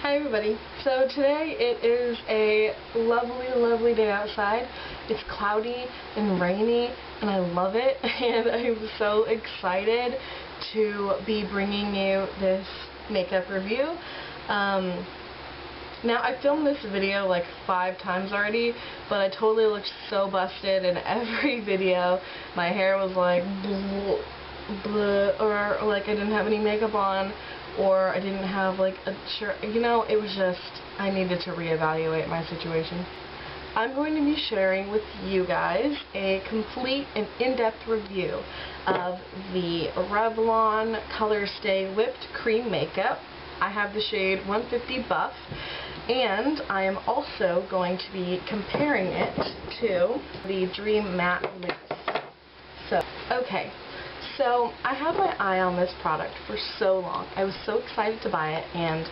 Hi everybody. So today it is a lovely, lovely day outside. It's cloudy and rainy and I love it, and I'm so excited to be bringing you this makeup review. Now I filmed this video like 5 times already, but I totally looked so busted in every video. My hair was like bleh, or like I didn't have any makeup on, or I didn't have like a shirt, you know, it was just, I needed to reevaluate my situation. I'm going to be sharing with you guys a complete and in-depth review of the Revlon Color Stay Whipped Cream Makeup. I have the shade 150 Buff, and I am also going to be comparing it to the Dream Matte Mousse. So I had my eye on this product for so long. I was so excited to buy it, and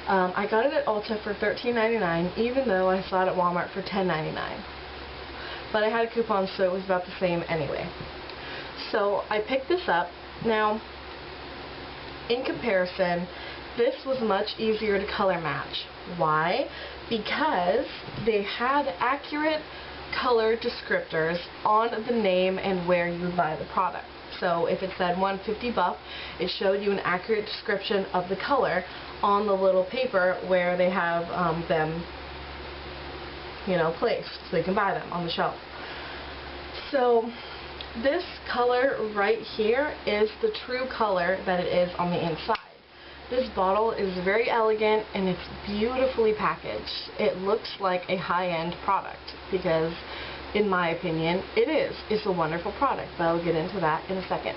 I got it at Ulta for $13.99, even though I saw it at Walmart for $10.99. But I had a coupon, so it was about the same anyway. So I picked this up. Now, in comparison, this was much easier to color match. Why? Because they had accurate color descriptors on the name and where you buy the product. So if it said 150 Buff, it showed you an accurate description of the color on the little paper where they have them, you know, placed so you can buy them on the shelf. So this color right here is the true color that it is on the inside. This bottle is very elegant and it's beautifully packaged. It looks like a high-end product because, in my opinion, it is. It's a wonderful product, but I'll get into that in a second.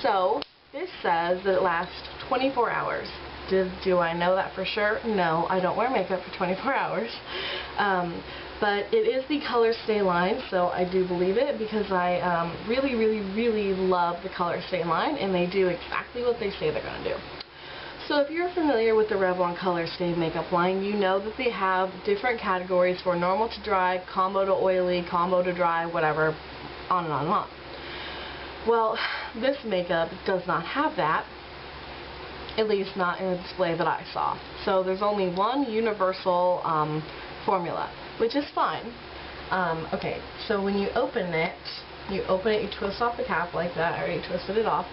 So, this says that it lasts 24 hours. Do I know that for sure? No, I don't wear makeup for 24 hours. But it is the Color Stay line, so I do believe it because I really, really, really love the Color Stay line, and they do exactly what they say they're going to do. So if you're familiar with the Revlon Color Stay makeup line, you know that they have different categories for normal to dry, combo to oily, combo to dry, whatever, on and on and on. Well, this makeup does not have that, at least not in the display that I saw. So there's only one universal formula, which is fine. Okay, so when you open it, you twist off the cap like that. I already twisted it off.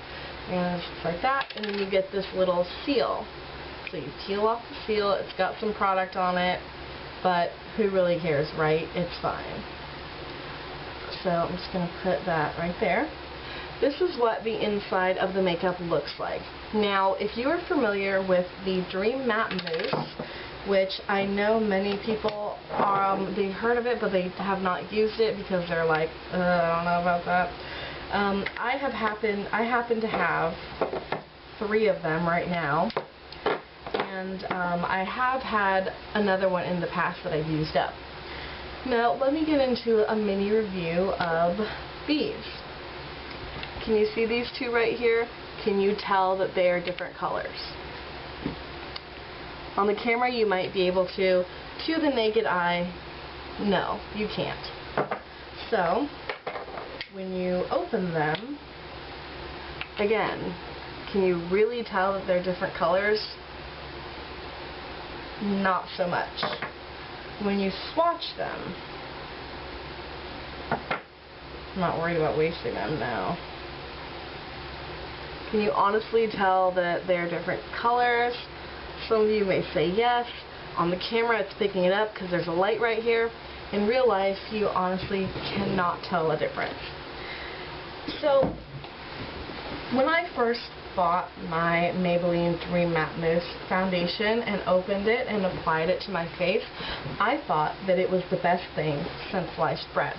And it's like that, and then you get this little seal. So you peel off the seal, it's got some product on it, but who really cares, right? It's fine. So I'm just going to put that right there. This is what the inside of the makeup looks like. Now, if you are familiar with the Dream Matte Mousse, which I know many people are, they've heard of it, but they have not used it because they're like, I don't know about that. I happen to have 3 of them right now, and I have had another one in the past that I've used up. Now let me get into a mini review of these. Can you see these 2 right here? Can you tell that they are different colors? On the camera you might be able to the naked eye, no, you can't. So when you open them, again, can you really tell that they're different colors? Not so much. When you swatch them, I'm not worried about wasting them now. Can you honestly tell that they're different colors? Some of you may say yes. On the camera it's picking it up because there's a light right here. In real life, you honestly cannot tell a difference. So, when I first bought my Maybelline Dream Matte Mousse foundation and opened it and applied it to my face, I thought that it was the best thing since sliced bread.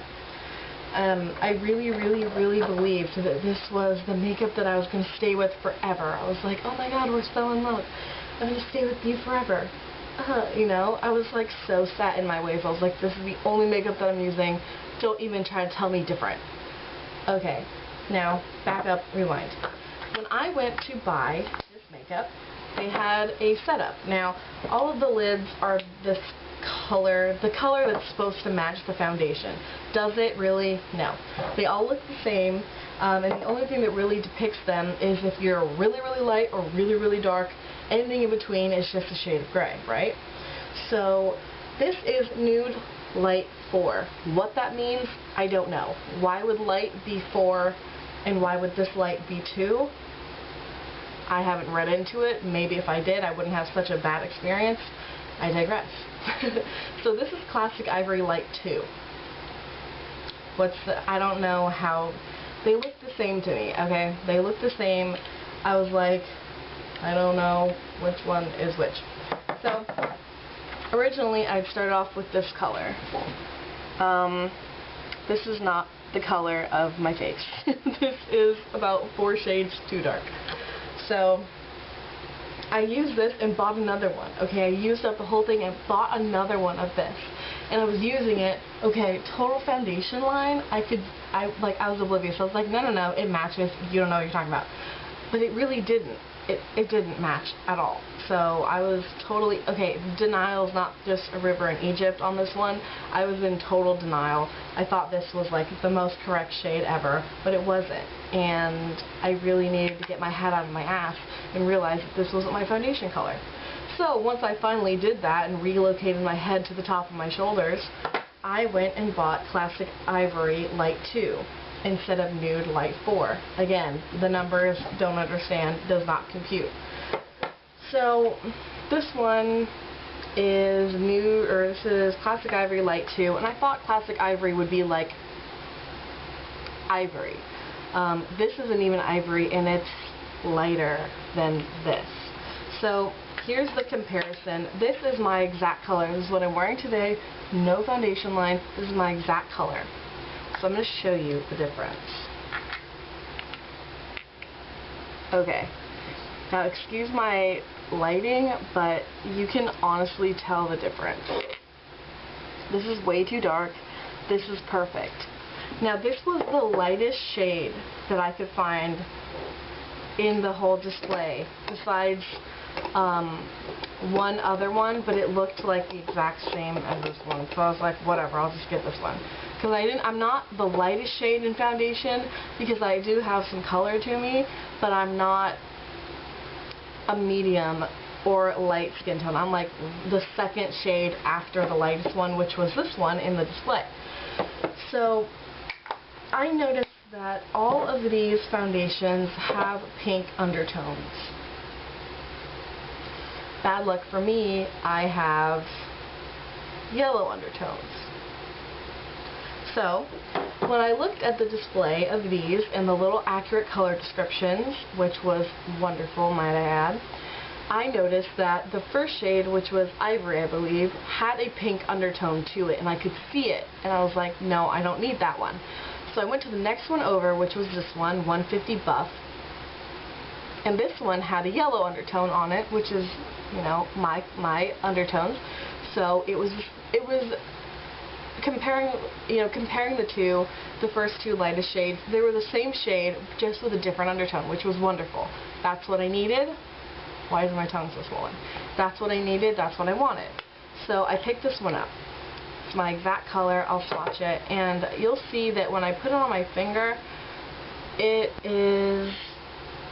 I really, really, really believed that this was the makeup that I was going to stay with forever. I was like, oh my god, we're so in love. I'm going to stay with you forever. You know, I was like so set in my ways. I was like, this is the only makeup that I'm using. Don't even try to tell me different. Okay, now back up, rewind. When I went to buy this makeup, they had a setup. Now, all of the lids are this color, the color that's supposed to match the foundation. Does it really? No. They all look the same, and the only thing that really depicts them is if you're really, really light or really, really dark, Anything in between is just a shade of gray, right? So this is Nude Light 4. What that means, I don't know. Why would light be 4 and why would this light be 2? I haven't read into it. Maybe if I did, I wouldn't have such a bad experience. I digress. So this is Classic Ivory Light 2. I don't know how, they look the same to me, okay? They look the same. I was like, I don't know which one is which. So, originally I'd started off with this color. This is not the color of my face. This is about 4 shades too dark. So, I used this and bought another one. Okay, I used up the whole thing and bought another one of this. And I was using it, okay, total foundation line, I was oblivious. I was like, no, it matches, you don't know what you're talking about. But it really didn't. It didn't match at all. So I was totally, okay, denial's not just a river in Egypt on this one. I was in total denial. I thought this was like the most correct shade ever, but it wasn't. And I really needed to get my head out of my ass and realize that this wasn't my foundation color. So once I finally did that and relocated my head to the top of my shoulders, I went and bought Classic Ivory Light 2 instead of Nude Light 4. Again, the numbers, don't understand, does not compute. So this one is this is Classic Ivory Light 2, and I thought Classic Ivory would be like ivory. This isn't even ivory, and it's lighter than this. So here's the comparison. This is my exact color. This is what I'm wearing today. No foundation line. This is my exact color. So I'm going to show you the difference. Okay. Now excuse my lighting, but you can honestly tell the difference. This is way too dark. This is perfect. Now this was the lightest shade that I could find in the whole display, besides one other one, but it looked like the exact same as this one. So I was like, whatever, I'll just get this one. Because I'm not the lightest shade in foundation, because I do have some color to me, but I'm not a medium or light skin tone. I'm like the second shade after the lightest one, which was this one in the display. So I noticed that all of these foundations have pink undertones. Bad luck for me, I have yellow undertones. So, when I looked at the display of these and the little accurate color descriptions, which was wonderful, might I add, I noticed that the first shade, which was Ivory, I believe, had a pink undertone to it, and I could see it, and I was like, no, I don't need that one. So I went to the next one over, which was this one, 150 Buff, and this one had a yellow undertone on it, which is, you know, my undertones. So it was comparing the two, the first two lightest shades, they were the same shade, just with a different undertone, which was wonderful. That's what I needed. Why is my tongue so swollen? That's what I needed, that's what I wanted. So I picked this one up. It's my exact color, I'll swatch it, and you'll see that when I put it on my finger, it is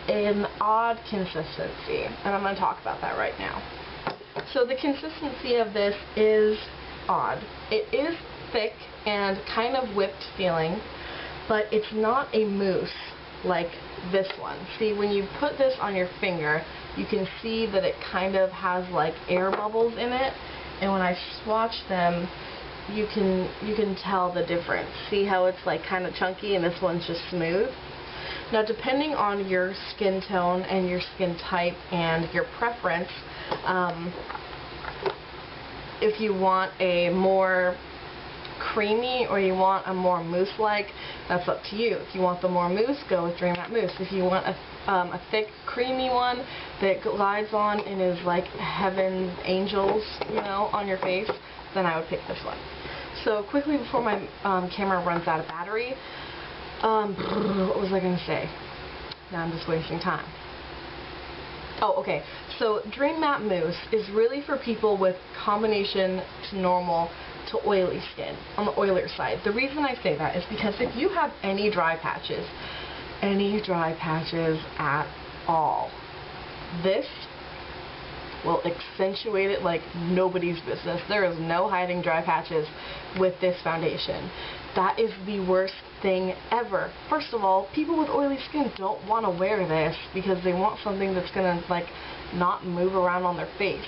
an odd consistency, and I'm going to talk about that right now. So the consistency of this is odd. It is thick and kind of whipped feeling, but it's not a mousse like this one. See, when you put this on your finger, you can see that it kind of has like air bubbles in it, and when I swatch them, you can tell the difference. See how it's like kind of chunky and this one's just smooth? Now, depending on your skin tone and your skin type and your preference, if you want a more creamy or you want a more mousse-like, that's up to you. If you want the more mousse, go with Dream Matte Mousse. If you want a thick, creamy one that glides on and is like heaven angels, you know, on your face, then I would pick this one. So quickly before my camera runs out of battery, what was I going to say? Now I'm just wasting time. Oh, okay. So Dream Matte Mousse is really for people with combination to normal to oily skin, on the oilier side. The reason I say that is because if you have any dry patches at all, this will accentuate it like nobody's business. There is no hiding dry patches with this foundation. That is the worst thing ever. First of all, people with oily skin don't want to wear this because they want something that's going to like not move around on their face.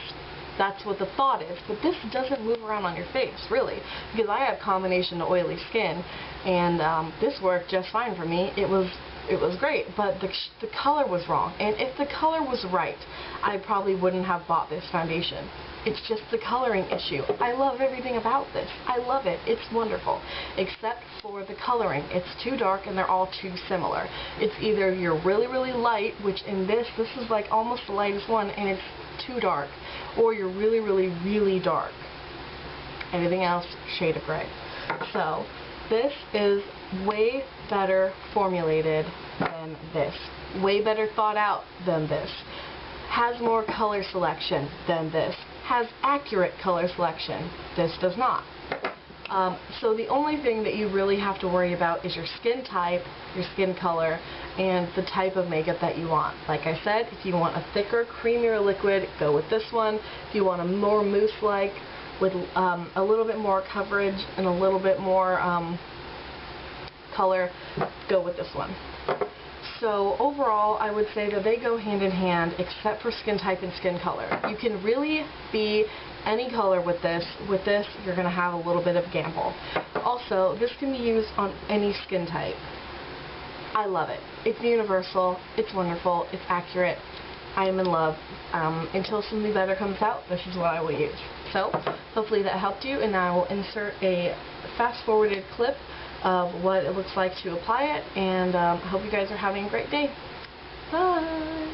That's what the thought is, but this doesn't move around on your face, really, because I have combination oily skin, and this worked just fine for me. It was great, but the color was wrong, and if the color was right, I probably wouldn't have bought this foundation. It's just the coloring issue. I love everything about this. I love it. It's wonderful, except for the coloring. It's too dark, and they're all too similar. It's either you're really, really light, which in this is like almost the lightest one, and it's too dark, or you're really, really, really dark. Everything else, shade of gray. So this is way better formulated than this. Way better thought out than this. Has more color selection than this. Has accurate color selection. This does not. So the only thing that you really have to worry about is your skin type, your skin color, and the type of makeup that you want. Like I said, if you want a thicker, creamier liquid, go with this one. If you want a more mousse-like, with a little bit more coverage and a little bit more color, go with this one. So overall, I would say that they go hand in hand, except for skin type and skin color. You can really be any color with this. With this, you're going to have a little bit of gamble. Also, this can be used on any skin type. I love it. It's universal. It's wonderful. It's accurate. I am in love. Until something better comes out, this is what I will use. So, hopefully that helped you, and I will insert a fast-forwarded clip of what it looks like to apply it, and I hope you guys are having a great day. Bye!